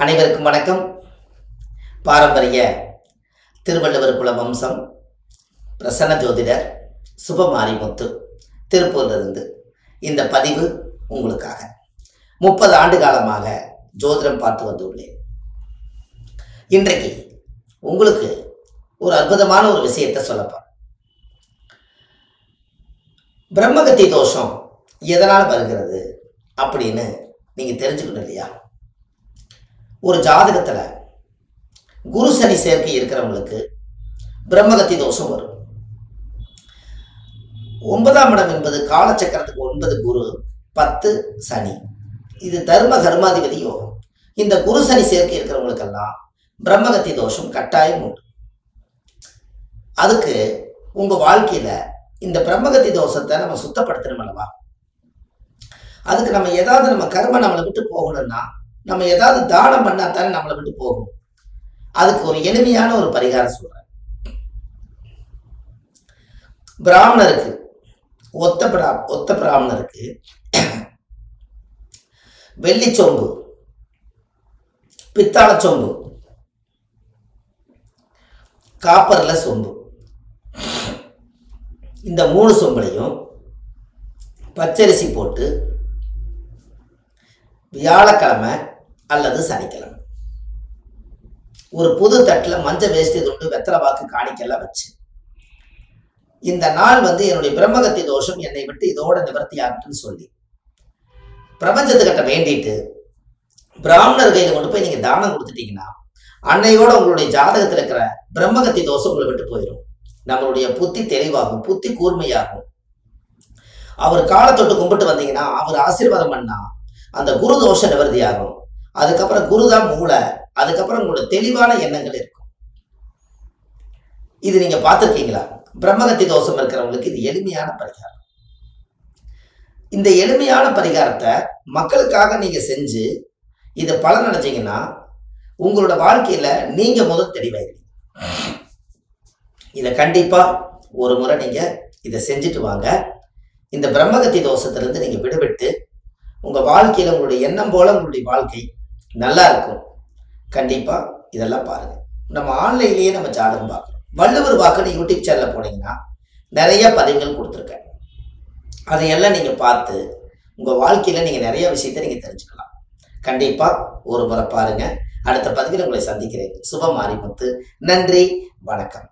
அனைவருக்கும் வணக்கம். பாரம்பரிய திருவள்ளுவர் குல வம்சம் பிரசன்ன ஜோதிடர் சுபமாரிமுத்து திருப்பூரிலிருந்து இந்த பதிவு உங்களுக்காக. 30 ஆண்டு காலமாக ஜோதிடம் பார்த்து வந்துள்ளேன். இன்றைக்கு உங்களுக்கு ஒரு அற்புதமான ஒரு விஷயத்தை சொல்லப்போறேன். பிரம்மகத்தி தோஷம் எதனால் வருகிறது அப்படின்னு நீங்க தெரிஞ்சுக்கணும் இல்லையா? ஒரு ஜாதகத்துல குரு சனி சேர்க்கை இருக்கிறவங்களுக்கு பிரம்மகத்தி தோஷம் வரும். 9ஆம் இடம் என்பது காலச்சக்கரத்துக்கு 9 குரு, 10 சனி. இது தர்ம கர்மாதிபதி யோகம். இந்த குரு சனி சேர்க்கை இருக்கிறவங்களுக்கெல்லாம் பிரம்மகத்தி தோஷம் கட்டாயம் உண்டு. அதுக்கு உங்க வாழ்க்கையில இந்த பிரம்மகத்தி தோஷத்தை நம்ம சுத்தப்படுத்தணும் அல்லவா? அதுக்கு நம்ம ஏதாவது நம்ம கர்ம நம்மளை விட்டு போகணும்னா நம்ம ஏதாவது தானம் பண்ணா தானே நம்மளை விட்டு போகும். அதுக்கு ஒரு எளிமையான ஒரு பரிகாரம் சொல்றேன். பிராமணருக்கு ஒத்த பிராமணருக்கு வெள்ளி சொம்பு, பித்தாள சொம்பு, காப்பர்ல சொம்பு, இந்த 3 சொம்புலையும் பச்சரிசி போட்டு வியாழக்கிழமை அல்லது சனிக்கிழமை ஒரு புது தட்டில் மஞ்சள் வேஷ்டி துண்டு வெத்தலை பாக்கு காணிக்கெல்லாம் வச்சு, இந்த நாள் என்னுடைய பிரம்மகத்தி தோஷம் என்னை விட்டு இதோட நிவர்த்தி ஆகட்டுன்னு சொல்லி பிரபஞ்சத்துக்கிட்ட வேண்டிட்டு பிராமணர் கையில் கொண்டு போய் நீங்க தானம் கொடுத்துட்டீங்கன்னா அன்னையோட உங்களுடைய ஜாதகத்தில் இருக்கிற பிரம்மகத்தி தோஷம் உங்களை விட்டு போயிடும். நம்மளுடைய புத்தி தெளிவாகும், புத்தி கூர்மையாகும். அவர் காலத்தொட்டு கும்பிட்டு வந்தீங்கன்னா அவர் ஆசீர்வாதம் பண்ணா அந்த குரு தோஷ நிவர்த்தி ஆகும். அதுக்கப்புறம் குரு தான் மூளை. அதுக்கப்புறம் உங்களோட தெளிவான எண்ணங்கள் இருக்கும். இது நீங்க பார்த்துருக்கீங்களா? பிரம்மகத்தி தோஷம் இருக்கிறவங்களுக்கு இது எளிமையான பரிகாரம். இந்த எளிமையான பரிகாரத்தை மக்களுக்காக நீங்க செஞ்சு இதை பலன் அடைஞ்சீங்கன்னா உங்களோட வாழ்க்கையில நீங்க முதல் தெளிவாயிருங்க. இதை கண்டிப்பா ஒரு முறை நீங்க இதை செஞ்சுட்டு வாங்க. இந்த பிரம்மகத்தி தோஷத்திலிருந்து நீங்க விடுபட்டு உங்க வாழ்க்கையில உங்களுடைய எண்ணம் போல உங்களுடைய வாழ்க்கை நல்லா இருக்கும். கண்டிப்பா இதெல்லாம் பாருங்க. நம்ம ஆன்லைன்லயே நம்ம ஜாதகம் பார்க்கணும். வள்ளுவர் வாக்குன்னு யூடியூப் சேனல்ல போனீங்கன்னா நிறைய பதிவுகள் கொடுத்துருக்கேன். அதையெல்லாம் நீங்க பார்த்து உங்க வாழ்க்கையில நீங்க நிறைய விஷயத்தை நீங்க தெரிஞ்சுக்கலாம். கண்டிப்பா ஒரு முறை பாருங்க. அடுத்த பதிவில் உங்களை சந்திக்கிறேன். சுபமாரிமுத்து. நன்றி, வணக்கம்.